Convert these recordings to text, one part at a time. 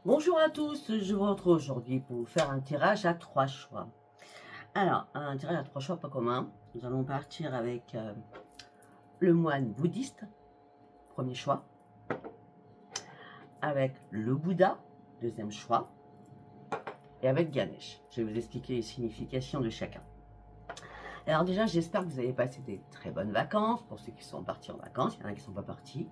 Bonjour à tous, je vous retrouve aujourd'hui pour vous faire un tirage à 3 choix. Alors, un tirage à 3 choix pas commun. Nous allons partir avec le moine bouddhiste, premier choix, avec le Bouddha, deuxième choix, et avec Ganesh. Je vais vous expliquer les significations de chacun. Alors déjà, j'espère que vous avez passé des très bonnes vacances, pour ceux qui sont partis en vacances, il y en a qui ne sont pas partis.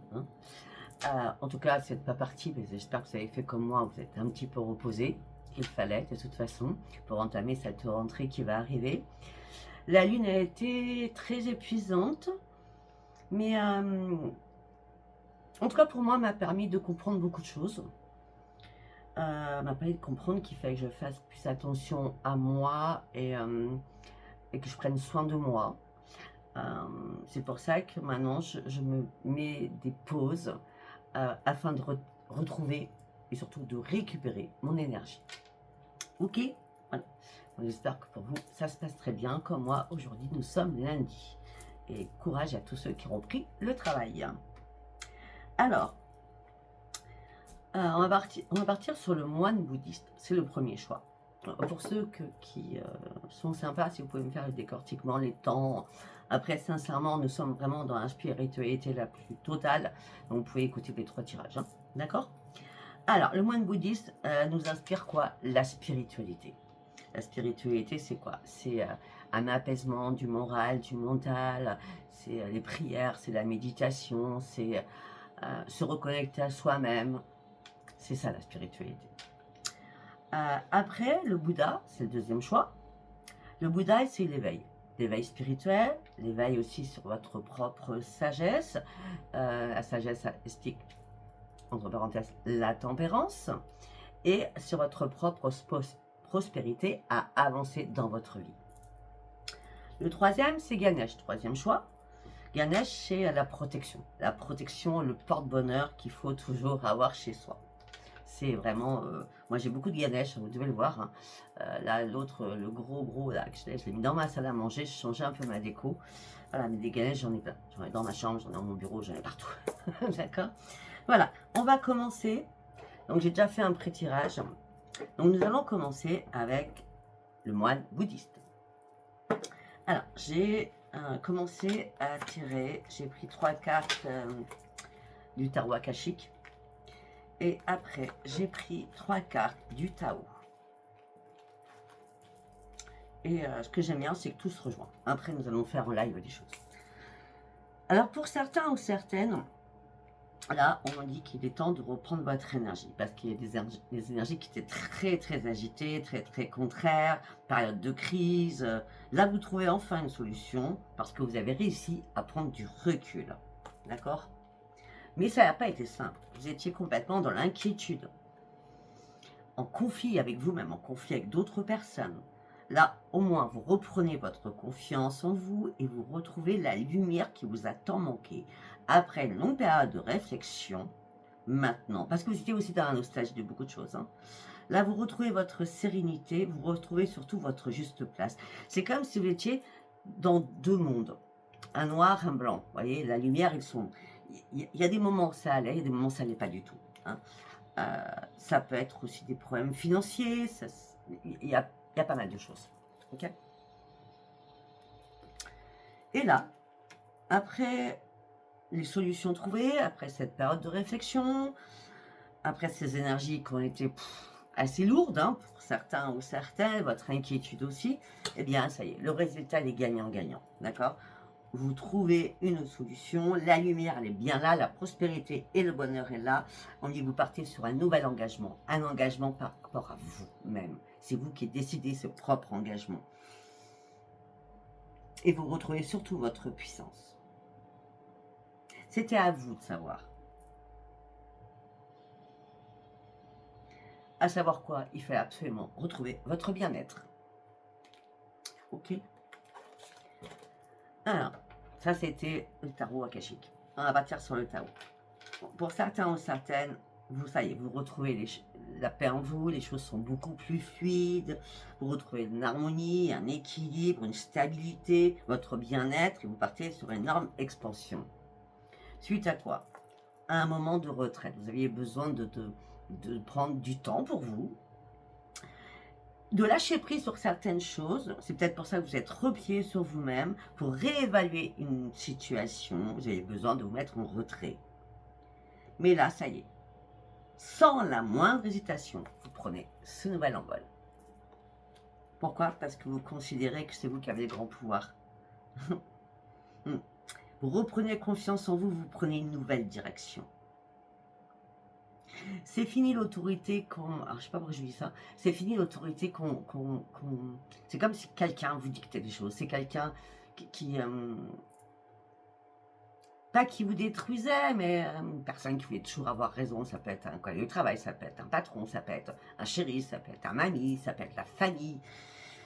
En tout cas, si vous n'êtes pas parti, mais j'espère que vous avez fait comme moi, vous êtes un petit peu reposé. Il fallait de toute façon pour entamer cette rentrée qui va arriver. La lune a été très épuisante, mais en tout cas pour moi, m'a permis de comprendre beaucoup de choses. M'a permis de comprendre qu'il fallait que je fasse plus attention à moi et que je prenne soin de moi. C'est pour ça que maintenant, je me mets des pauses afin de retrouver et surtout de récupérer mon énergie. Ok, voilà. J'espère que pour vous, ça se passe très bien. Comme moi, aujourd'hui, nous sommes lundi. Et courage à tous ceux qui ont pris le travail. Alors, on va partir sur le moine bouddhiste. C'est le premier choix. Pour ceux qui sont sympas, si vous pouvez me faire le décortiquement, les temps. Après, sincèrement, nous sommes vraiment dans la spiritualité la plus totale. Donc, vous pouvez écouter les 3 tirages. Hein. D'accord? Alors, le moine bouddhiste nous inspire quoi? La spiritualité. La spiritualité, c'est quoi? C'est un apaisement du moral, du mental, c'est les prières, c'est la méditation, c'est se reconnecter à soi-même. C'est ça la spiritualité. Après, le Bouddha, c'est le deuxième choix. Le Bouddha, c'est l'éveil. L'éveil spirituel, l'éveil aussi sur votre propre sagesse. La sagesse explique, entre parenthèses, la tempérance. Et sur votre propre prospérité à avancer dans votre vie. Le troisième, c'est Ganesh, troisième choix. Ganesh, c'est la protection. La protection, le porte-bonheur qu'il faut toujours avoir chez soi. C'est vraiment... moi, j'ai beaucoup de Ganesh, vous devez le voir. Hein. Là, l'autre, le gros, là, je l'ai mis dans ma salle à manger, je changeais un peu ma déco. Voilà, mais des Ganesh, j'en ai plein. J'en ai dans ma chambre, j'en ai dans mon bureau, j'en ai partout. D'accord? Voilà, on va commencer. Donc, j'ai déjà fait un pré-tirage. Donc, nous allons commencer avec le moine bouddhiste. Alors, j'ai commencé à tirer, j'ai pris 3 cartes du tarot akashique et après j'ai pris 3 cartes du Tao. Et ce que j'aime bien, c'est que tout se rejoint. Après, nous allons faire en live des choses. Alors, pour certains ou certaines, là, on m'a dit qu'il est temps de reprendre votre énergie parce qu'il y a des énergies qui étaient très agitées, très contraires, période de crise. Là, vous trouvez enfin une solution parce que vous avez réussi à prendre du recul. D'accord? Mais ça n'a pas été simple. Vous étiez complètement dans l'inquiétude, en conflit avec vous-même, en conflit avec d'autres personnes. Là, au moins, vous reprenez votre confiance en vous et vous retrouvez la lumière qui vous a tant manqué. Après une longue période de réflexion, maintenant, parce que vous étiez aussi dans la nostalgie de beaucoup de choses, hein, là, vous retrouvez votre sérénité, vous retrouvez surtout votre juste place. C'est comme si vous étiez dans 2 mondes, un noir, un blanc. Vous voyez, la lumière, ils sont... Il y a des moments où ça allait, il y a des moments où ça n'allait pas du tout. Hein. Ça peut être aussi des problèmes financiers, il y a pas mal de choses. Okay, et là, après les solutions trouvées, après cette période de réflexion, après ces énergies qui ont été assez lourdes, hein, pour certains ou certaines, votre inquiétude aussi, eh bien, ça y est, le résultat est gagnant-gagnant, d'accord? Vous trouvez une solution, la lumière, elle est bien là, la prospérité et le bonheur est là. On dit, vous partez sur un nouvel engagement, un engagement par rapport à vous-même. C'est vous qui décidez ce propre engagement. Et vous retrouvez surtout votre puissance. C'était à vous de savoir. À savoir quoi? Il fallait absolument retrouver votre bien-être. Ok? Alors, ça c'était le tarot akashique. On va partir sur le tarot. Pour certains ou certaines, ça y est, vous retrouvez la paix en vous, les choses sont beaucoup plus fluides, vous retrouvez une harmonie, un équilibre, une stabilité, votre bien-être, et vous partez sur une énorme expansion. Suite à quoi? À un moment de retraite, vous aviez besoin de prendre du temps pour vous, de lâcher prise sur certaines choses. C'est peut-être pour ça que vous êtes replié sur vous-même, pour réévaluer une situation. Vous avez besoin de vous mettre en retrait. Mais là, ça y est, sans la moindre hésitation, vous prenez ce nouvel envol. Pourquoi? Parce que vous considérez que c'est vous qui avez le grand pouvoir. Vous reprenez confiance en vous, vous prenez une nouvelle direction. C'est fini l'autorité qu'on... Alors, je sais pas pourquoi je dis ça. C'est fini l'autorité qu'on... C'est comme si quelqu'un vous dictait des choses. C'est quelqu'un qui pas qui vous détruisait, mais une personne qui voulait toujours avoir raison. Ça peut être un collègue de travail, ça peut être un patron, ça peut être un chéri, ça peut être un ami, ça peut être la famille.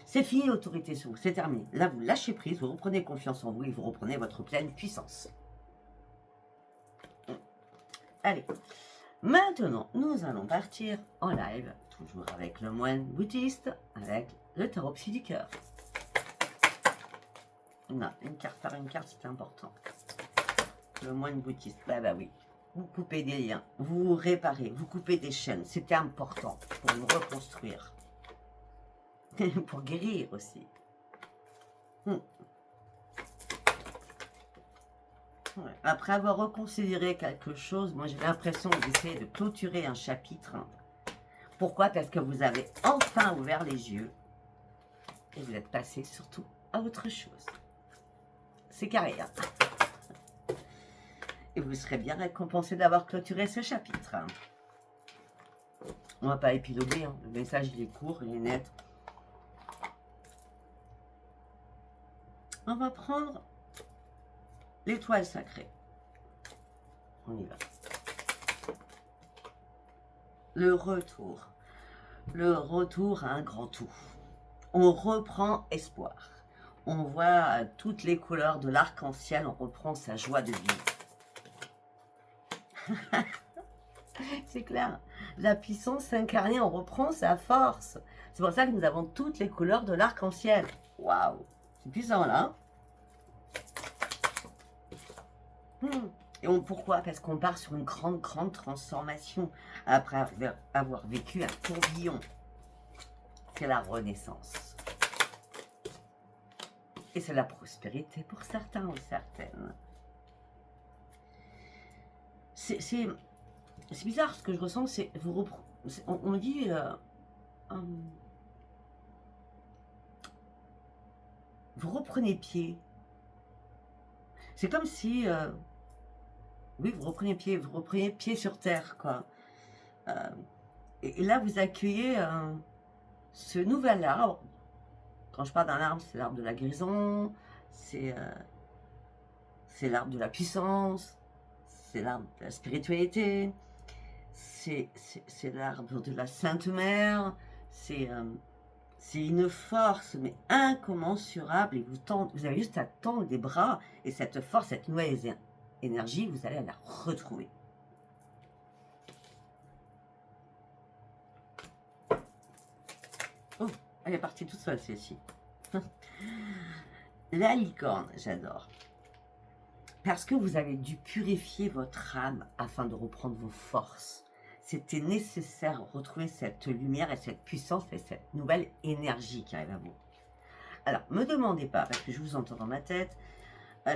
C'est fini l'autorité sur vous, c'est terminé. Là, vous lâchez prise, vous reprenez confiance en vous et vous reprenez votre pleine puissance. Allez, maintenant, nous allons partir en live, toujours avec le moine bouddhiste, avec le tarot psy du cœur. Non, une carte par une carte, c'est important. Le moine bouddhiste, bah oui. Vous coupez des liens, vous réparez, vous coupez des chaînes. C'était important pour vous reconstruire. Pour guérir aussi. Ouais. Après avoir reconsidéré quelque chose, moi j'ai l'impression que vous essayez de clôturer un chapitre. Pourquoi? Parce que vous avez enfin ouvert les yeux et vous êtes passé surtout à autre chose. C'est carré, hein? Et vous serez bien récompensé d'avoir clôturé ce chapitre. On ne va pas épiloguer, hein. Le message il est court, il est net. On va prendre l'étoile sacrée. On y va. Le retour. Le retour à un grand tout. On reprend espoir. On voit toutes les couleurs de l'arc-en-ciel. On reprend sa joie de vivre. C'est clair. La puissance incarnée, on reprend sa force. C'est pour ça que nous avons toutes les couleurs de l'arc-en-ciel. Waouh! C'est puissant là. Et pourquoi? Parce qu'on part sur une grande transformation après avoir vécu un tourbillon. C'est la renaissance. Et c'est la prospérité pour certains ou certaines. C'est bizarre ce que je ressens, c'est on me dit vous reprenez pied. C'est comme si oui, vous reprenez pied sur terre, quoi. Et là, vous accueillez ce nouvel arbre. Quand je parle d'un arbre, c'est l'arbre de la guérison, c'est l'arbre de la puissance, c'est l'arbre de la spiritualité, c'est l'arbre de la Sainte Mère, c'est une force, mais incommensurable, et vous avez juste à tendre des bras, et cette force, cette nouvelle énergie, vous allez la retrouver. Oh, elle est partie toute seule, celle-ci. La licorne, j'adore. Parce que vous avez dû purifier votre âme afin de reprendre vos forces. C'était nécessaire de retrouver cette lumière et cette puissance et cette nouvelle énergie qui arrive à vous. Alors, ne me demandez pas, parce que je vous entends dans ma tête.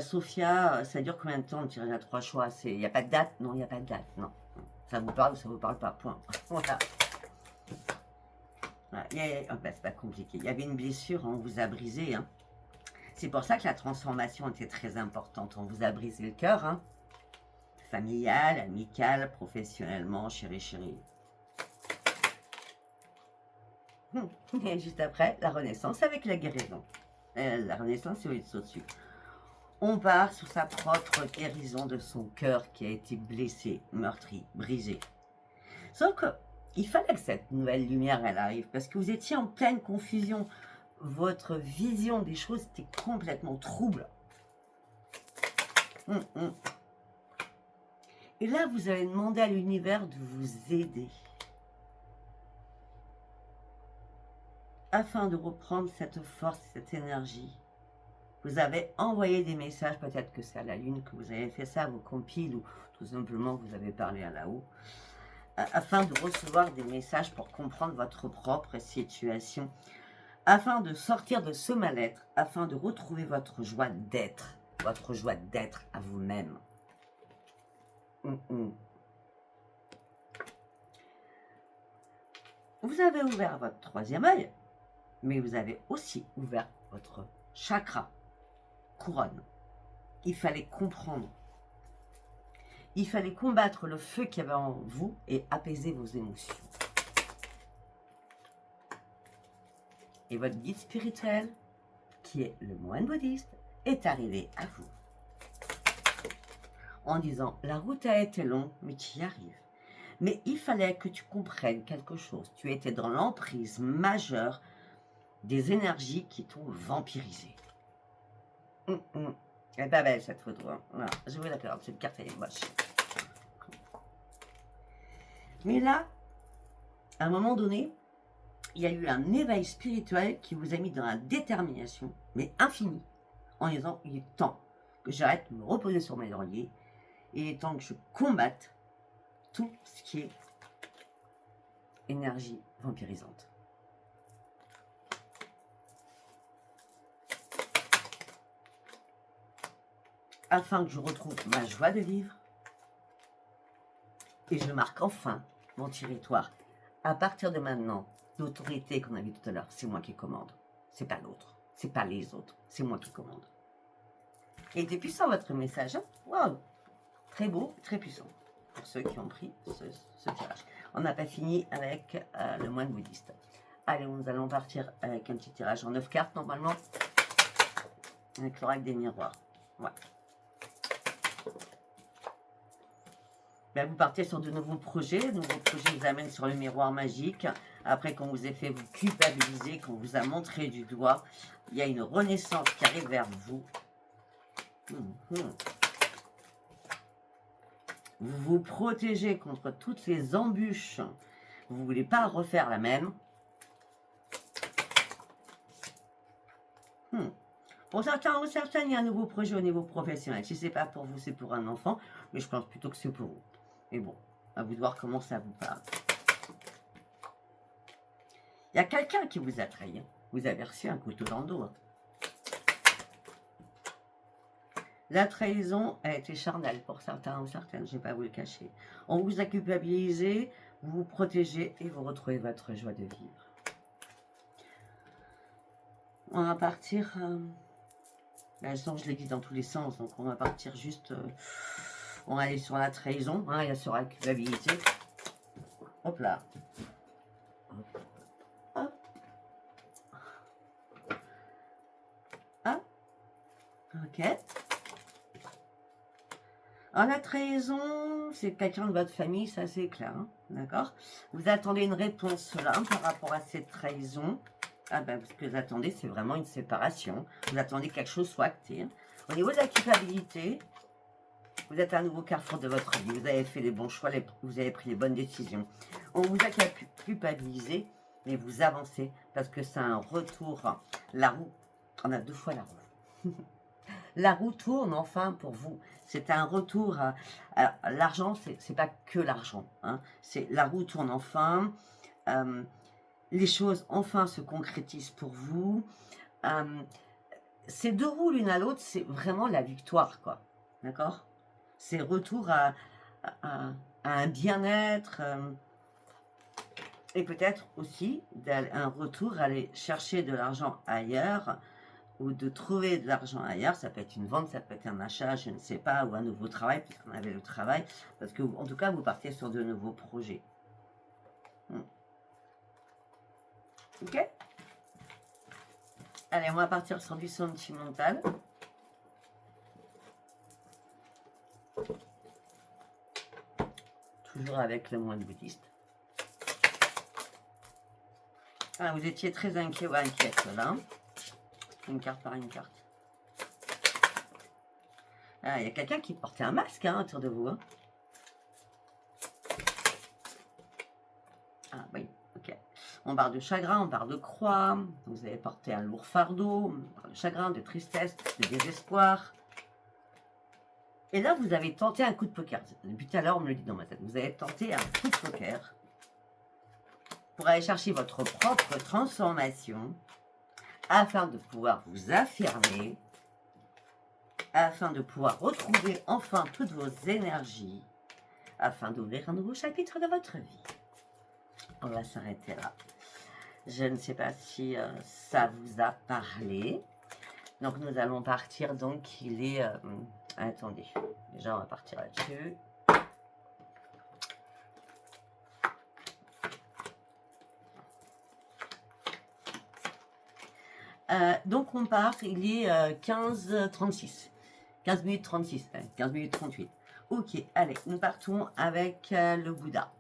Sophia, ça dure combien de temps le tirage à 3 choix? Il n'y a pas de date? Non, il n'y a pas de date, non. Ça vous parle ou ça ne vous parle pas, point. Voilà. C'est pas compliqué. Il y avait une blessure, on vous a brisé. Hein. C'est pour ça que la transformation était très importante. On vous a brisé le cœur. Hein. Familial, amical, professionnellement, chéri. Et juste après, la renaissance avec la guérison. La renaissance, c'est au-dessus. On part sur sa propre guérison de son cœur qui a été blessé, meurtri, brisé. Sauf qu'il fallait que cette nouvelle lumière, elle arrive, parce que vous étiez en pleine confusion. Votre vision des choses était complètement trouble. Et là, vous avez demandé à l'univers de vous aider. Afin de reprendre cette force, cette énergie. Vous avez envoyé des messages, peut-être que c'est à la Lune que vous avez fait ça, à vos compiles, ou tout simplement vous avez parlé à là-haut. afin de recevoir des messages pour comprendre votre propre situation, afin de sortir de ce mal-être, afin de retrouver votre joie d'être à vous-même. Vous avez ouvert votre troisième œil, mais vous avez aussi ouvert votre chakra, couronne. Il fallait comprendre. Il fallait combattre le feu qu'il y avait en vous et apaiser vos émotions. Et votre guide spirituel, qui est le moine bouddhiste, est arrivé à vous en disant « La route a été longue, mais tu y arrives. » Mais il fallait que tu comprennes quelque chose. Tu étais dans l'emprise majeure des énergies qui t'ont vampirisé. Elle est pas belle cette photo. Hein. Voilà, je vous l'accorde, cette carte elle est moche. Mais là, à un moment donné, il y a eu un éveil spirituel qui vous a mis dans la détermination, mais infinie, en disant il est temps que j'arrête de me reposer sur mes lauriers, il est temps que je combatte tout ce qui est énergie vampirisante. Afin que je retrouve ma joie de vivre et je marque enfin mon territoire. À partir de maintenant, l'autorité qu'on a vue tout à l'heure, c'est moi qui commande. C'est pas l'autre, c'est pas les autres, c'est moi qui commande. Et c'est puissant votre message, hein? Wow. Très beau, très puissant. Pour ceux qui ont pris ce tirage. On n'a pas fini avec le moine bouddhiste. Allez, nous allons partir avec un petit tirage en 9 cartes normalement. Avec l'oracle des miroirs. Ouais. Ben, vous partez sur de nouveaux projets. De nouveaux projets vous amènent sur le miroir magique. Après qu'on vous ait fait vous culpabiliser, qu'on vous a montré du doigt, il y a une renaissance qui arrive vers vous. Vous vous protégez contre toutes les embûches. Vous ne voulez pas refaire la même. Pour certains ou certaines, il y a un nouveau projet au niveau professionnel. Si ce n'est pas pour vous, c'est pour un enfant. Mais je pense plutôt que c'est pour vous. Mais bon, à vous de voir comment ça vous parle. Il y a quelqu'un qui vous a trahi. Vous avez reçu un couteau dans le dos. La trahison a été charnelle pour certains ou certaines, je ne vais pas vous le cacher. On vous a culpabilisé, vous vous protégez et vous retrouvez votre joie de vivre. On va partir... je l'ai dit dans tous les sens, donc on va partir juste... on va aller sur la trahison, hein, et sur la culpabilité. Hop là. Hop. Hop. Ok. Alors, la trahison, c'est quelqu'un de votre famille, ça c'est clair, hein, d'accord? Vous attendez une réponse là par rapport à cette trahison. Ah ben, ce que vous attendez, c'est vraiment une séparation. Vous attendez que quelque chose soit acté. Hein. Au niveau de la culpabilité, vous êtes à un nouveau carrefour de votre vie. Vous avez fait les bons choix, vous avez pris les bonnes décisions. On vous a culpabilisé, mais vous avancez parce que c'est un retour. La roue, on a 2 fois la roue. La roue tourne enfin pour vous. C'est un retour à l'argent, c'est pas que l'argent. Hein. C'est la roue tourne enfin. Les choses enfin se concrétisent pour vous. Ces 2 roues l'une à l'autre, c'est vraiment la victoire, quoi. D'accord? C'est retour à un bien-être et peut-être aussi un retour à aller chercher de l'argent ailleurs ou de trouver de l'argent ailleurs. Ça peut être une vente, ça peut être un achat, je ne sais pas, ou un nouveau travail, puisqu'on avait le travail, parce que en tout cas, vous partez sur de nouveaux projets. Ok? Allez, on va partir sur du sentimental. Toujours avec le moine bouddhiste. Ah, vous étiez très inquiet ou inquiète là. Une carte par une carte. Ah, il y a quelqu'un qui portait un masque hein, autour de vous. Hein. Ah oui, ok. On parle de chagrin, on parle de croix. Vous avez porté un lourd fardeau. On parle de chagrin, de tristesse, de désespoir. Et là, vous avez tenté un coup de poker. Depuis tout à l'heure, on me le dit dans ma tête. Vous avez tenté un coup de poker pour aller chercher votre propre transformation afin de pouvoir vous affirmer, afin de pouvoir retrouver enfin toutes vos énergies, afin d'ouvrir un nouveau chapitre de votre vie. On va s'arrêter là. Je ne sais pas si ça vous a parlé. Donc, nous allons partir. Donc, il est... attendez. Déjà, on va partir là-dessus. Donc, on part. Il est 15h36. 15 minutes 36. 15 minutes 38. Ok, allez. Nous partons avec le Bouddha.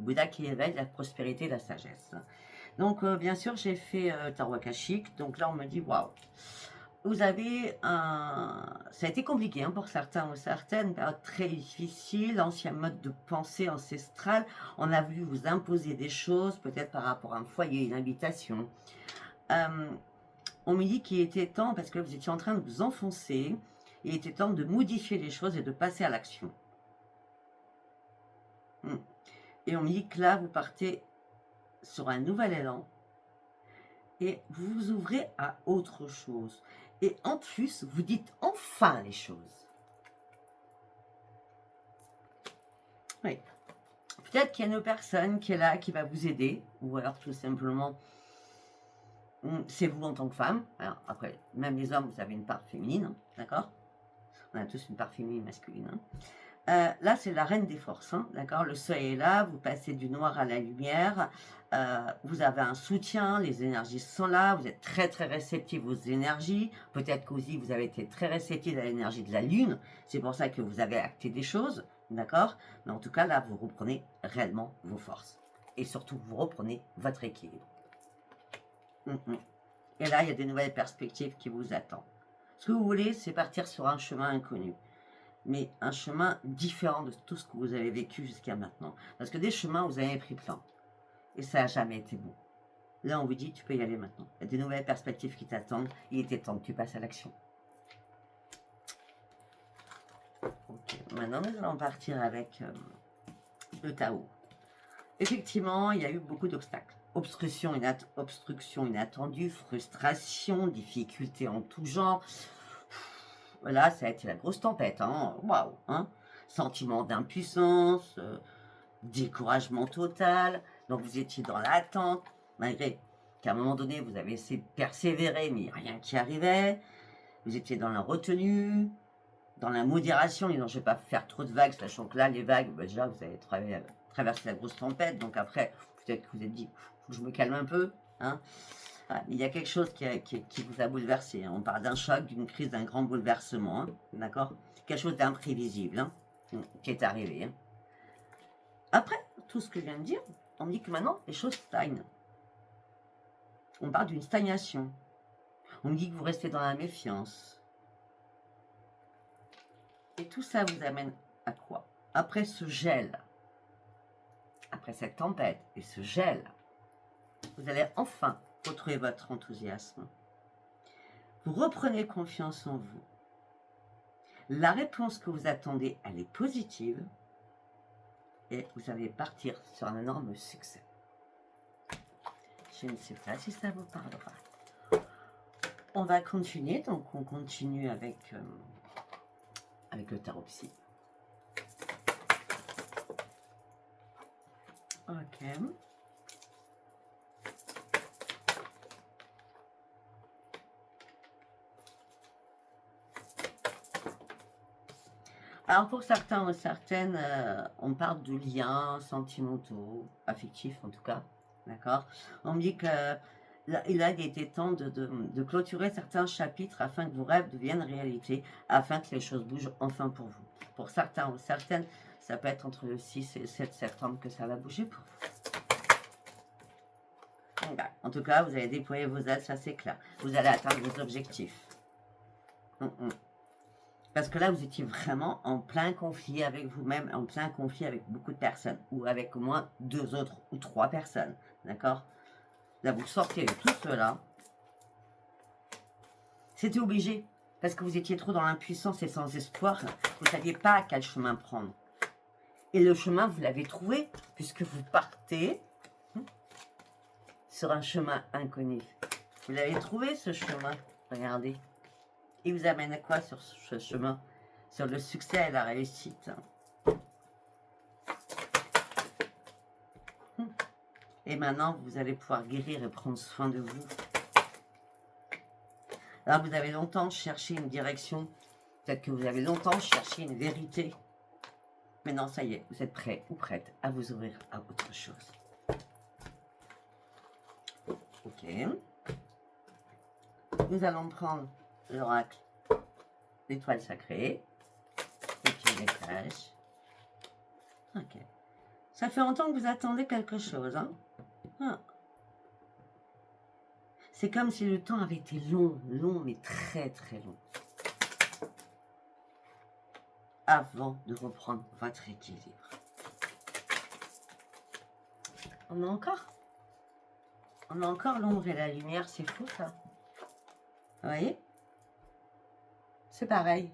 Bouddha qui éveille la prospérité et la sagesse. Donc, bien sûr, j'ai fait Tarot Akashique. Donc là, on me dit, waouh, vous avez un... Ça a été compliqué hein, pour certains ou certaines, une période très difficile, ancien mode de pensée ancestral. On a voulu vous imposer des choses, peut-être par rapport à un foyer, une invitation. On me dit qu'il était temps, parce que vous étiez en train de vous enfoncer, il était temps de modifier les choses et de passer à l'action. Et on me dit que là, vous partez sur un nouvel élan et vous vous ouvrez à autre chose. Et en plus, vous dites enfin les choses. Oui. Peut-être qu'il y a une personne qui est là, qui va vous aider, ou alors tout simplement, c'est vous en tant que femme. Alors après, même les hommes, vous avez une part féminine, hein, d'accord? On a tous une part féminine, masculine. Hein. Là, c'est la reine des forces, hein, d'accord? Le soleil est là, vous passez du noir à la lumière, vous avez un soutien, les énergies sont là, vous êtes très très réceptif aux énergies, peut-être qu'aussi vous avez été très réceptif à l'énergie de la lune, c'est pour ça que vous avez acté des choses, d'accord? Mais en tout cas, là, vous reprenez réellement vos forces, et surtout, vous reprenez votre équilibre. Et là, il y a des nouvelles perspectives qui vous attendent. Ce que vous voulez, c'est partir sur un chemin inconnu. Mais un chemin différent de tout ce que vous avez vécu jusqu'à maintenant. Parce que des chemins, vous avez pris plein. Et ça n'a jamais été bon. Là, on vous dit, tu peux y aller maintenant. Il y a des nouvelles perspectives qui t'attendent. Il était temps que tu passes à l'action. Ok, maintenant, nous allons partir avec le Tao. Effectivement, il y a eu beaucoup d'obstacles. Obstruction inattendue, frustration, difficultés en tout genre. Là, ça a été la grosse tempête, hein. Waouh, hein. Sentiment d'impuissance, découragement total. Donc, vous étiez dans l'attente, malgré qu'à un moment donné, vous avez essayé de persévérer, mais rien qui arrivait. Vous étiez dans la retenue, dans la modération, disant je ne vais pas faire trop de vagues, sachant que là, les vagues, bah, déjà, vous avez traversé la grosse tempête. Donc, après, peut-être que vous vous êtes dit, faut que je me calme un peu, hein. Il y a quelque chose qui vous a bouleversé. Hein. On parle d'un choc, d'une crise, d'un grand bouleversement. Hein. D'accord? Quelque chose d'imprévisible hein, qui est arrivé. Hein. Après, tout ce que je viens de dire, on dit que maintenant, les choses stagnent. On parle d'une stagnation. On dit que vous restez dans la méfiance. Et tout ça vous amène à quoi? Après ce gel, après cette tempête et ce gel, vous allez enfin retrouver votre enthousiasme. Vous reprenez confiance en vous. La réponse que vous attendez, elle est positive. Et vous allez partir sur un énorme succès. Je ne sais pas si ça vous parlera. On va continuer. Donc, on continue avec le tarot psy. Ok. Alors pour certains ou certaines, on parle de liens sentimentaux, affectifs en tout cas, d'accord? On me dit que il a été temps de clôturer certains chapitres afin que vos rêves deviennent réalité, afin que les choses bougent enfin pour vous. Pour certains ou certaines, ça peut être entre le 6 et le 7 septembre que ça va bouger pour vous. En tout cas, vous allez déployer vos ailes, ça c'est clair. Vous allez atteindre vos objectifs. Parce que là, vous étiez vraiment en plein conflit avec vous-même, en plein conflit avec beaucoup de personnes, ou avec au moins 2 autres ou 3 personnes, d'accord? Là, vous sortez de tout cela. C'était obligé. Parce que vous étiez trop dans l'impuissance et sans espoir. Vous ne saviez pas quel chemin prendre. Et le chemin, vous l'avez trouvé, puisque vous partez sur un chemin inconnu. Vous l'avez trouvé, ce chemin. Regardez. Il vous amène à quoi sur ce chemin? Sur le succès et la réussite. Et maintenant, vous allez pouvoir guérir et prendre soin de vous. Alors, vous avez longtemps cherché une direction. Peut-être que vous avez longtemps cherché une vérité. Mais non, ça y est, vous êtes prêt ou prête à vous ouvrir à autre chose. Ok. Nous allons prendre l'oracle, l'étoile sacrée, et puis les flèches. Ok. Ça fait longtemps que vous attendez quelque chose, hein? Ah. C'est comme si le temps avait été long, mais très très long. Avant de reprendre votre équilibre. On a encore l'ombre et la lumière, c'est fou ça. Vous voyez? C'est pareil.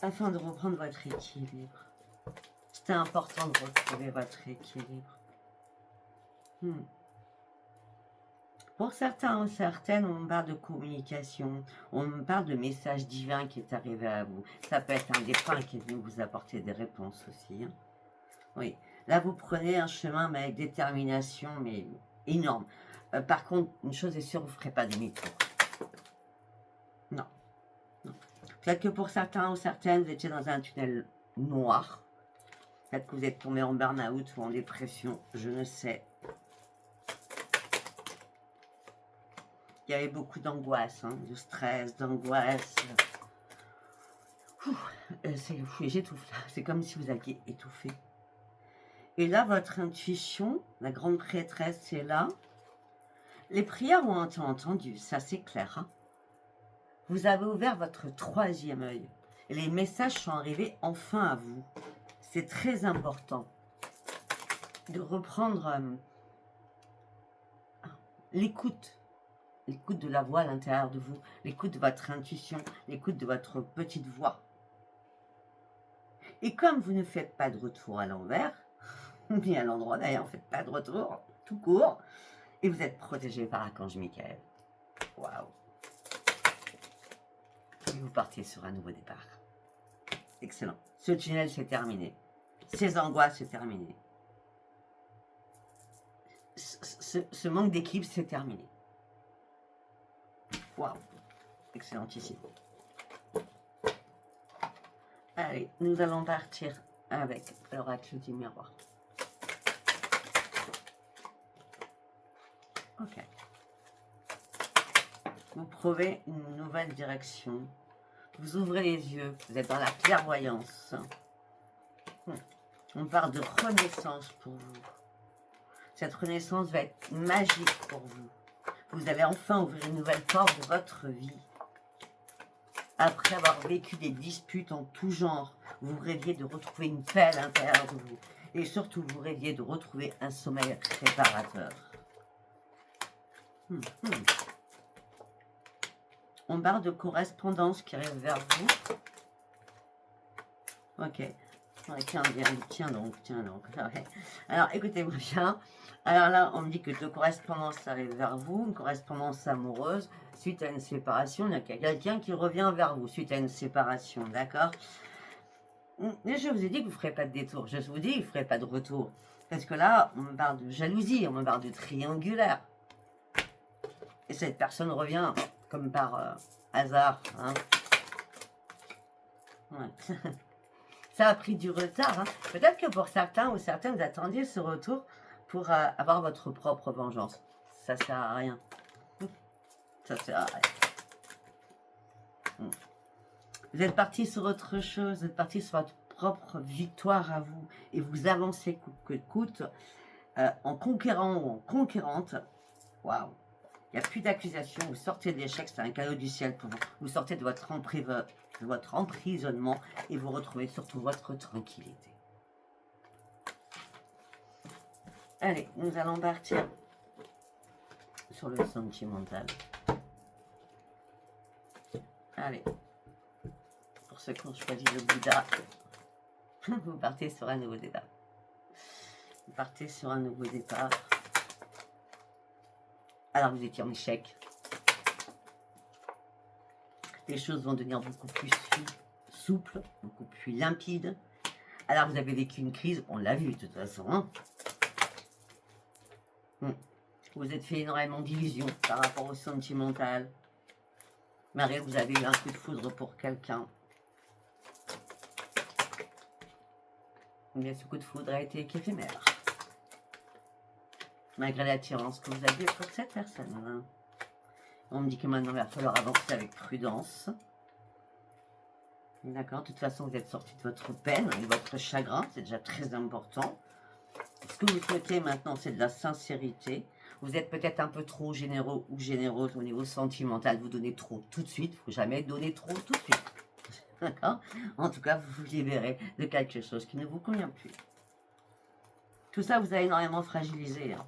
Afin de reprendre votre équilibre. C'était important de retrouver votre équilibre. Pour certains ou certaines, on parle de communication, on parle de message divin qui est arrivé à vous. Ça peut être un défunt qui est venu vous apporter des réponses aussi. Hein. Oui, là vous prenez un chemin mais avec détermination, mais énorme. Par contre, une chose est sûre, vous ne ferez pas demi-tour. Non. Peut-être que pour certains ou certaines, vous étiez dans un tunnel noir. Peut-être que vous êtes tombé en burn-out ou en dépression, je ne sais. Il y avait beaucoup d'angoisse, hein, de stress, d'angoisse. J'étouffe là. C'est comme si vous aviez étouffé. Et là, votre intuition, la grande prêtresse est là. Les prières ont été entendues, ça c'est clair. Hein. Vous avez ouvert votre troisième œil. Et les messages sont arrivés enfin à vous. C'est très important de reprendre l'écoute. L'écoute de la voix à l'intérieur de vous, l'écoute de votre intuition, l'écoute de votre petite voix. Et comme vous ne faites pas de retour à l'envers, ni à l'endroit d'ailleurs, vous ne faites pas de retour, tout court, et vous êtes protégé par l'archange Michael. Waouh! Et vous partiez sur un nouveau départ. Excellent. Ce tunnel, c'est terminé. Ces angoisses, c'est terminé. Ce manque d'équilibre, c'est terminé. Waouh, excellentissime. Allez, nous allons partir avec l'oracle du miroir. Ok. Vous prouvez une nouvelle direction. Vous ouvrez les yeux, vous êtes dans la clairvoyance. On parle de renaissance pour vous. Cette renaissance va être magique pour vous. Vous allez enfin ouvrir une nouvelle porte de votre vie. Après avoir vécu des disputes en tout genre, vous rêviez de retrouver une paix à l'intérieur de vous. Et surtout, vous rêviez de retrouver un sommeil réparateur. On parle de correspondance qui arrive vers vous. Ok. Tiens donc. Okay. Alors, écoutez-moi bien. Alors là, on me dit que deux correspondances arrivent vers vous, une correspondance amoureuse, suite à une séparation, il y a quelqu'un qui revient vers vous, suite à une séparation, d'accord? Mais je vous ai dit que vous ne ferez pas de détour, je vous dis que vous ne ferez pas de retour. Parce que là, on me parle de jalousie, on me parle de triangulaire. Et cette personne revient comme par hasard. Hein. Ouais. Ça a pris du retard. Hein. Peut-être que pour certains ou certaines, vous attendiez ce retour pour avoir votre propre vengeance. Ça sert à rien. Ça sert à rien. Vous êtes parti sur autre chose, vous êtes parti sur votre propre victoire à vous et vous avancez coûte que coûte en conquérant ou en conquérante. Waouh! Il n'y a plus d'accusation, vous sortez de l'échec, c'est un cadeau du ciel pour vous. Vous sortez de votre emprisonnement et vous retrouvez surtout votre tranquillité. Allez, nous allons partir sur le sentimental. Allez, pour ceux qui ont choisi le Bouddha, vous partez sur un nouveau départ. Vous partez sur un nouveau départ. Alors vous étiez en échec. Les choses vont devenir beaucoup plus souples, beaucoup plus limpides. Alors vous avez vécu une crise, on l'a vu de toute façon. Hein. Vous êtes fait énormément d'illusions par rapport au sentimental. Marie, vous avez eu un coup de foudre pour quelqu'un. Mais ce coup de foudre a été qu'éphémère. Malgré l'attirance que vous aviez pour cette personne. Hein. On me dit que maintenant il va falloir avancer avec prudence. D'accord, de toute façon vous êtes sorti de votre peine et de votre chagrin, c'est déjà très important. Ce que vous souhaitez maintenant, c'est de la sincérité. Vous êtes peut-être un peu trop généreux ou généreuse au niveau sentimental. Vous donnez trop tout de suite. Il ne faut jamais donner trop tout de suite. D'accord? En tout cas, vous vous libérez de quelque chose qui ne vous convient plus. Tout ça, vous a énormément fragilisé. Hein.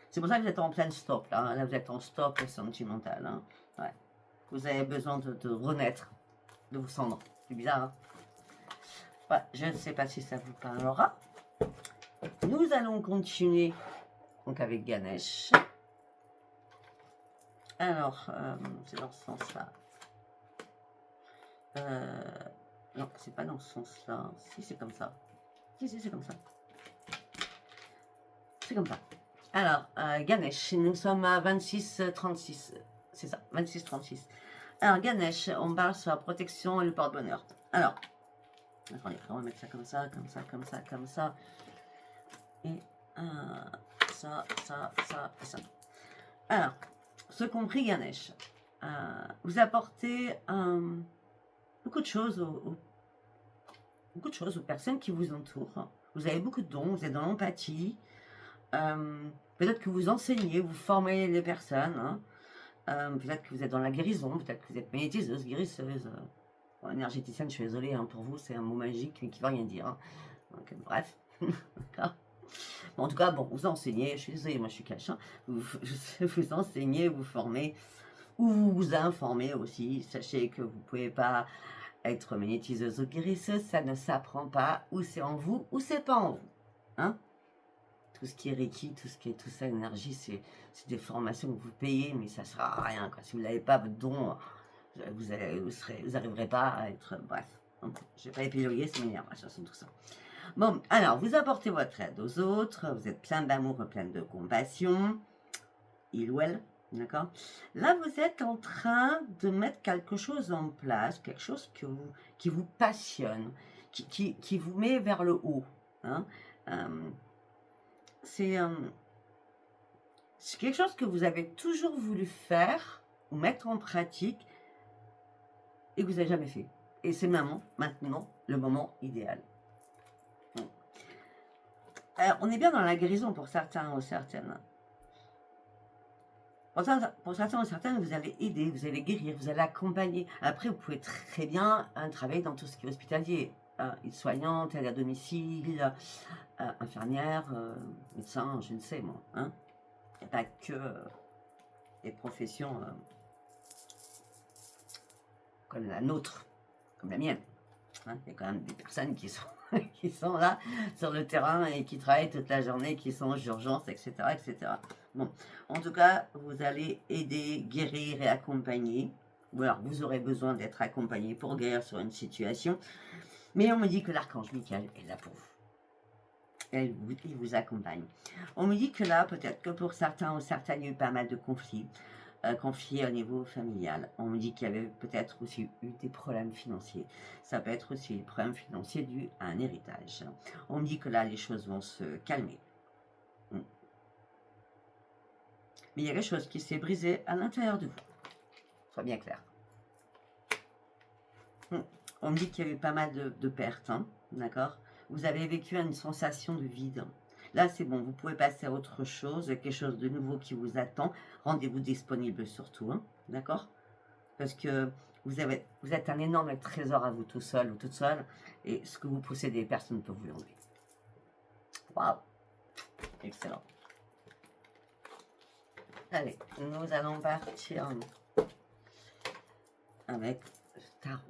C'est pour ça que vous êtes en plein stop. Là, là vous êtes en stop sentimental. Hein. Ouais. Vous avez besoin de renaître, de vous cendre. C'est bizarre. Hein? Ouais, je ne sais pas si ça vous parlera. Nous allons continuer donc avec Ganesh. Alors, c'est dans ce sens-là. Non, c'est pas dans ce sens-là. Si, c'est comme ça. Si, c'est comme ça. C'est comme ça. Alors, Ganesh, nous sommes à 26-36. C'est ça, 26-36. Alors, Ganesh, on parle sur la protection et le porte-bonheur. Alors, attendez, on va mettre ça comme ça, comme ça, comme ça, comme ça. Et ça et ça. Alors, ce compris, Ganesh, vous apportez beaucoup de choses aux personnes qui vous entourent. Vous avez beaucoup de dons, vous êtes dans l'empathie. Peut-être que vous enseignez, vous formez les personnes. Hein. Peut-être que vous êtes dans la guérison, peut-être que vous êtes magnétiseuse, guérisseuse. Bon, énergéticienne, je suis désolée, hein, pour vous, c'est un mot magique mais qui ne veut rien dire. Hein. Donc, bref. D'accord. Bon, en tout cas, bon, vous enseignez, je suis désolée, moi je suis cash. Hein. Vous enseignez, vous formez, ou vous vous informez aussi. Sachez que vous ne pouvez pas être magnétiseuse ou guérisseuse, ça ne s'apprend pas, ou c'est en vous, ou c'est pas en vous. Hein. Tout ce qui est Reiki, tout ce qui est tout ça, énergie, c'est des formations que vous payez, mais ça ne sert à rien. Quoi. Si vous n'avez pas votre don, vous n'arriverez pas à être... Bref, je ne vais pas épiloguer, c'est m'énerve, de toute façon, tout ça. Bon, alors, vous apportez votre aide aux autres, vous êtes plein d'amour, plein de compassion, il ou elle, d'accord? Là, vous êtes en train de mettre quelque chose en place, quelque chose qui vous passionne, qui vous met vers le haut. Hein? C'est quelque chose que vous avez toujours voulu faire ou mettre en pratique et que vous n'avez jamais fait. Et c'est maintenant le moment idéal. Alors, on est bien dans la guérison pour certains ou certaines. Pour certains ou certaines, vous allez aider, vous allez guérir, vous allez accompagner. Après, vous pouvez très bien travailler dans tout ce qui est hospitalier. Soignante, aide à domicile, infirmière, médecin, je ne sais moi. Hein. Il n'y a pas que des professions comme la nôtre, comme la mienne. Hein. Il y a quand même des personnes qui sont là sur le terrain et qui travaillent toute la journée, qui sont aux urgences, etc., etc. Bon, en tout cas, vous allez aider, guérir et accompagner. Ou alors, vous aurez besoin d'être accompagné pour guérir sur une situation. Mais on me dit que l'archange Michael est là pour vous. Il vous accompagne. On me dit que là, peut-être que pour certains ou certaines, il y a eu pas mal de conflits au niveau familial. On me dit qu'il y avait peut-être aussi eu des problèmes financiers. Ça peut être aussi des problèmes financiers dus à un héritage. On me dit que là, les choses vont se calmer. Mais il y a quelque chose qui s'est brisé à l'intérieur de vous. Soit bien clair. On me dit qu'il y a eu pas mal de pertes. Hein, d'accord? Vous avez vécu une sensation de vide. Là, c'est bon, vous pouvez passer à autre chose, quelque chose de nouveau qui vous attend. Rendez-vous disponible surtout, hein, d'accord? Parce que vous êtes un énorme trésor à vous tout seul ou toute seule, et ce que vous possédez, personne ne peut vous l'enlever. Waouh! Excellent. Allez, nous allons partir avec le tarot.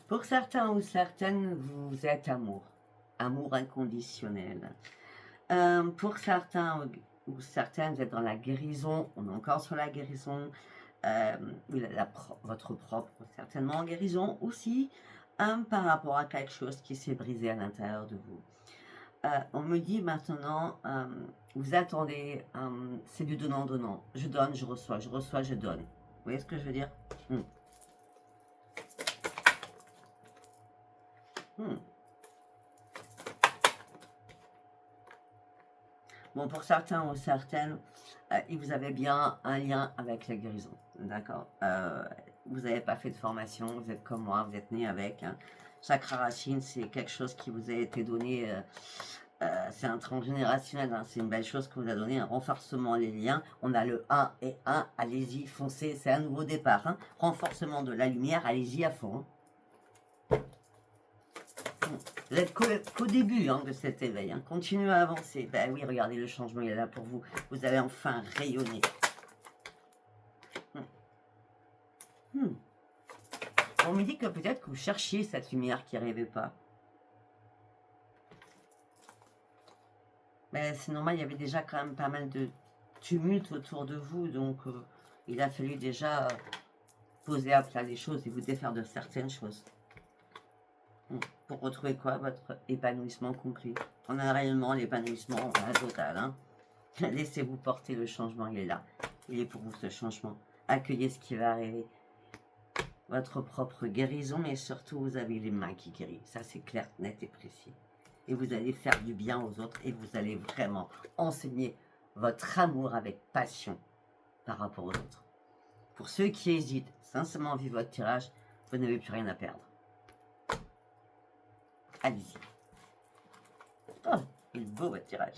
Pour certains ou certaines, vous êtes amour. Amour inconditionnel. Pour certains ou certaines, vous êtes dans la guérison. On est encore sur la guérison. Votre propre, certainement en guérison aussi. Par rapport à quelque chose qui s'est brisé à l'intérieur de vous. On me dit maintenant, vous attendez, c'est du donnant-donnant. Je donne, je reçois, je donne. Vous voyez ce que je veux dire? Bon, pour certains ou certaines, vous avez bien un lien avec la guérison, d'accord? Vous n'avez pas fait de formation, vous êtes comme moi, vous êtes né avec. Chakra racine, c'est quelque chose qui vous a été donné, c'est un transgénérationnel, c'est une belle chose que vous a donné, un renforcement des liens. On a le 1 et 1, allez-y, foncez, c'est un nouveau départ. Renforcement de la lumière, allez-y à fond. Vous n'êtes qu'au début de cet éveil. Continuez à avancer. Ben oui, regardez, le changement il est là pour vous. Vous avez enfin rayonné. On me dit que peut-être que vous cherchiez cette lumière qui n'arrivait pas. Mais c'est normal, il y avait déjà quand même pas mal de tumulte autour de vous. Donc, il a fallu déjà poser à plat les choses et vous défaire de certaines choses. Pour retrouver quoi? Votre épanouissement complet. On a un rayonnement, l'épanouissement total. Laissez-vous porter, le changement, il est là. Il est pour vous ce changement. Accueillez ce qui va arriver. Votre propre guérison, mais surtout vous avez les mains qui guérissent. Ça c'est clair, net et précis. Et vous allez faire du bien aux autres et vous allez vraiment enseigner votre amour avec passion par rapport aux autres. Pour ceux qui hésitent, sincèrement, vivre votre tirage, vous n'avez plus rien à perdre. Allez-y. Oh, il est beau votre tirage.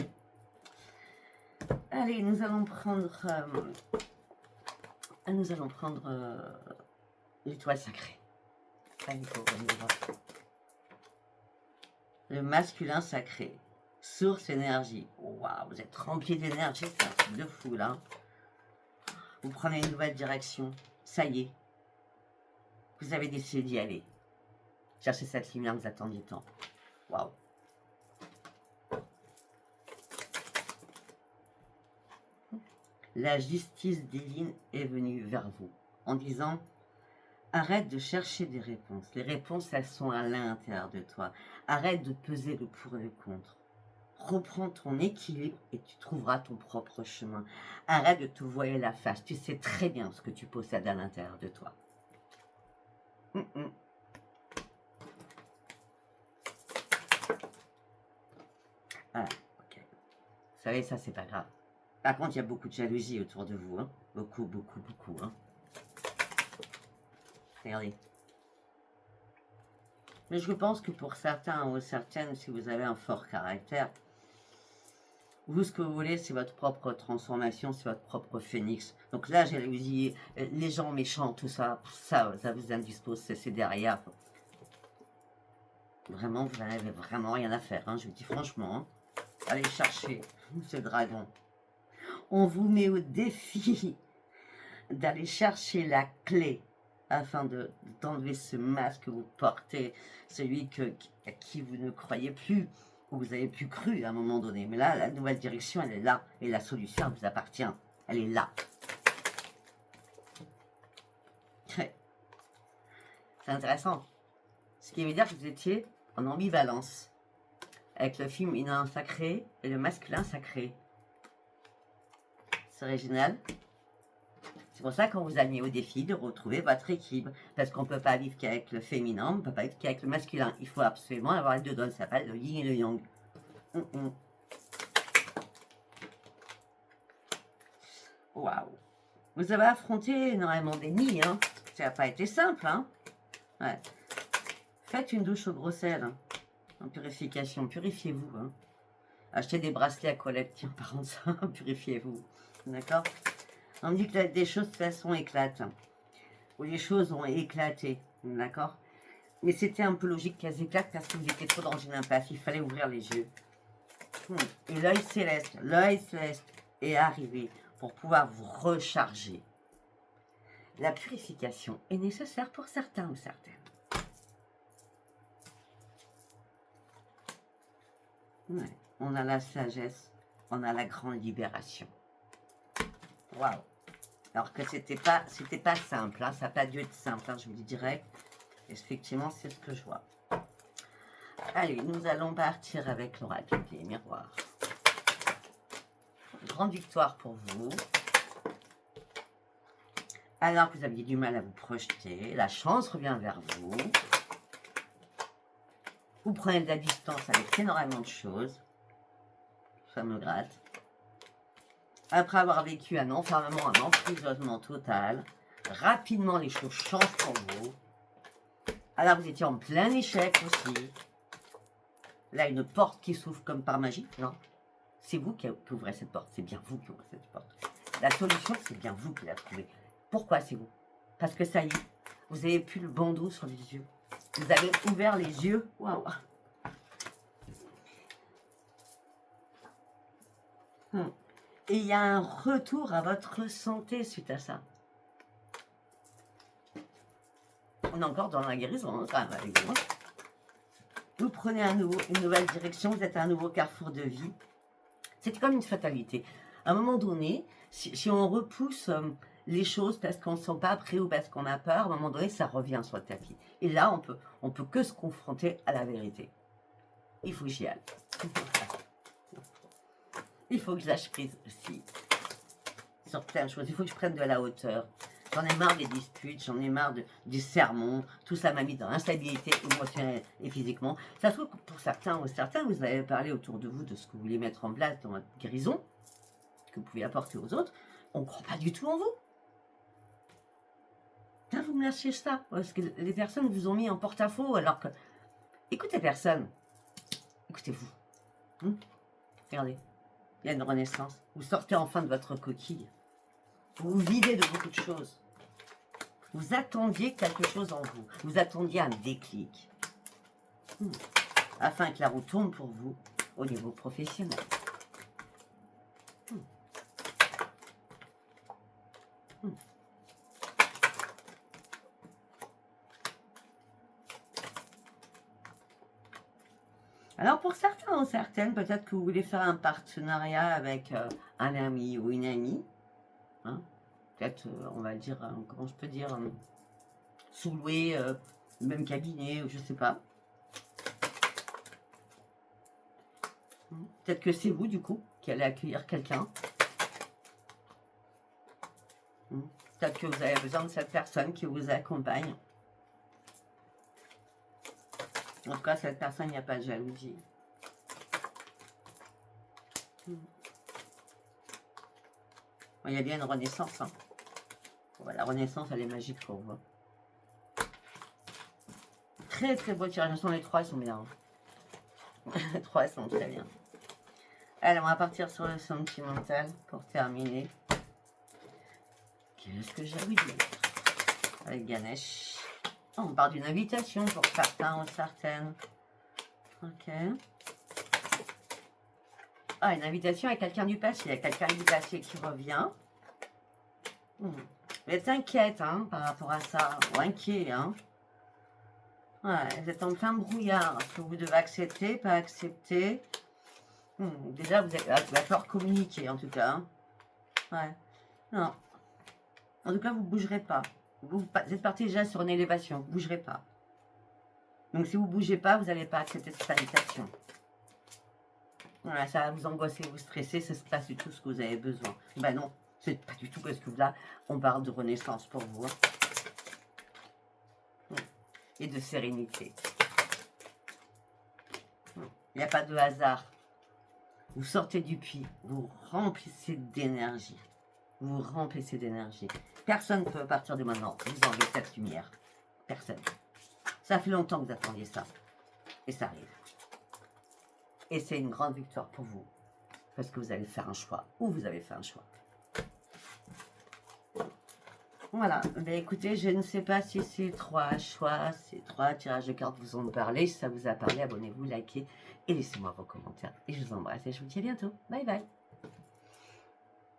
Allez, nous allons prendre l'étoile sacrée. Allez, le masculin sacré. Source énergie. Waouh, vous êtes rempli d'énergie, c'est un truc de fou là. Vous prenez une nouvelle direction. Ça y est. Vous avez décidé d'y aller. Cherchez cette lumière, vous attendiez tant. Waouh. La justice divine est venue vers vous en disant: arrête de chercher des réponses. Les réponses, elles sont à l'intérieur de toi. Arrête de peser le pour et le contre. Reprends ton équilibre et tu trouveras ton propre chemin. Arrête de te voiler la face. Tu sais très bien ce que tu possèdes à l'intérieur de toi. Ah, ok. Vous savez, ça, c'est pas grave. Par contre, il y a beaucoup de jalousie autour de vous. Beaucoup, beaucoup, beaucoup. Regardez. Mais je pense que pour certains ou certaines, si vous avez un fort caractère, vous, ce que vous voulez, c'est votre propre transformation, c'est votre propre phénix. Donc la jalousie, les gens méchants, tout ça, ça vous indispose, c'est derrière. Vraiment, vous n'avez vraiment rien à faire, je vous dis franchement. Allez chercher ce dragon. On vous met au défi d'aller chercher la clé afin d'enlever ce masque que vous portez, celui à qui vous ne croyez plus, où vous avez plus cru à un moment donné. Mais là, la nouvelle direction, elle est là, et la solution, elle vous appartient. Elle est là. C'est intéressant. Ce qui veut dire que vous étiez en ambivalence avec le féminin sacré et le masculin sacré. C'est original. C'est pour ça qu'on vous a mis au défi de retrouver votre équilibre. Parce qu'on ne peut pas vivre qu'avec le féminin, on ne peut pas vivre qu'avec le masculin. Il faut absolument avoir les deux dons. Ça s'appelle le yin et le yang. Waouh. Vous avez affronté énormément d'ennemis. Ça n'a pas été simple. Ouais. Faites une douche au gros sel. En purification. Purifiez-vous. Achetez des bracelets à Colette. Tiens, par contre, ça, purifiez-vous. D'accord? On me dit que des choses de toute façon éclatent. Ou les choses ont éclaté. D'accord? Mais c'était un peu logique qu'elles éclatent parce que vous étiez trop dans une impasse. Il fallait ouvrir les yeux. Et l'œil céleste est arrivé pour pouvoir vous recharger. La purification est nécessaire pour certains ou certaines. Ouais. On a la sagesse, on a la grande libération. Waouh! Alors que c'était pas simple, hein, ça n'a pas dû être simple, hein, je vous dis direct. Effectivement, c'est ce que je vois. Allez, nous allons partir avec l'oracle des miroirs. Grande victoire pour vous. Alors que vous aviez du mal à vous projeter, la chance revient vers vous. Vous prenez de la distance avec énormément de choses. Ça me gratte. Après avoir vécu un enfermement, un emprisonnement total, rapidement les choses changent pour vous. Alors vous étiez en plein échec aussi. Là, une porte qui s'ouvre comme par magie. Non, c'est vous qui ouvrez cette porte. C'est bien vous qui ouvrez cette porte. La solution, c'est bien vous qui la trouvez. Pourquoi c'est vous? Parce que ça y est, vous avez plus le bandeau sur les yeux. Vous avez ouvert les yeux. Waouh! Et il y a un retour à votre santé suite à ça. On est encore dans la guérison, hein, quand même, avec vous. Vous prenez une nouvelle direction, vous êtes à un nouveau carrefour de vie. C'est comme une fatalité. À un moment donné, si on repousse les choses parce qu'on ne se sent pas prêt ou parce qu'on a peur, à un moment donné, ça revient sur le tapis. Et là, on peut que se confronter à la vérité. Il faut que j'y aille. Il faut que je lâche prise aussi sur plein de choses. Il faut que je prenne de la hauteur. J'en ai marre des disputes, j'en ai marre du sermon. Tout ça m'a mis dans l'instabilité émotionnelle et physiquement. Ça se trouve que pour certains ou certains, vous avez parlé autour de vous de ce que vous voulez mettre en place dans votre guérison, que vous pouvez apporter aux autres. On ne croit pas du tout en vous. Putain, vous me lâchez ça. Parce que les personnes vous ont mis en porte-à-faux alors que... Écoutez personne. Écoutez-vous. Regardez. Il y a une renaissance. Vous sortez enfin de votre coquille. Vous vous videz de beaucoup de choses. Vous attendiez quelque chose en vous. Vous attendiez un déclic. Afin que la roue tourne pour vous au niveau professionnel. Alors pour certains ou certaines, peut-être que vous voulez faire un partenariat avec un ami ou une amie. Hein, peut-être, on va dire, comment je peux dire, sous-louer le même cabinet, ou je sais pas. Peut-être que c'est vous, du coup, qui allez accueillir quelqu'un. Peut-être que vous avez besoin de cette personne qui vous accompagne. En tout cas, cette personne, il n'y a pas de jalousie. Il y a bien une renaissance. Hein. Ouais, la renaissance, elle est magique pour vous. Très très beau tirage. Les trois, ils sont bien. Les trois, ils sont très bien. Allez, on va partir sur le sentimental pour terminer. Qu'est-ce que j'ai envie de dire avec Ganesh? Oh, on parle d'une invitation pour certains ou certaines. Ok. Ah, une invitation à quelqu'un du passé. Il y a quelqu'un du passé qui revient. Vous êtes inquiète hein, par rapport à ça. Ou inquiet. Hein. Ouais, vous êtes en plein brouillard. Est-ce que vous devez accepter, pas accepter? Déjà, vous allez falloir communiquer en tout cas. Hein. Ouais. Non. En tout cas, vous ne bougerez pas. Vous êtes parti déjà sur une élévation. Vous ne bougerez pas. Donc, si vous ne bougez pas, vous n'allez pas accepter cette invitation. Voilà, ça va vous angoisser, vous stresser. C'est pas du tout ce que vous avez besoin. Ben non, c'est pas du tout parce que là, on parle de renaissance pour vous. Hein. Et de sérénité. Il n'y a pas de hasard. Vous sortez du puits, vous remplissez d'énergie. Vous remplissez d'énergie. Personne ne peut partir de maintenant vous enlever cette lumière. Personne. Ça fait longtemps que vous attendiez ça. Et ça arrive. Et c'est une grande victoire pour vous. Parce que vous allez faire un choix. Ou vous avez fait un choix. Voilà, ben écoutez, je ne sais pas si ces 3 choix, ces 3 tirages de cartes vous ont parlé. Si ça vous a parlé, abonnez-vous, likez et laissez-moi vos commentaires. Et je vous embrasse et je vous dis à bientôt. Bye bye.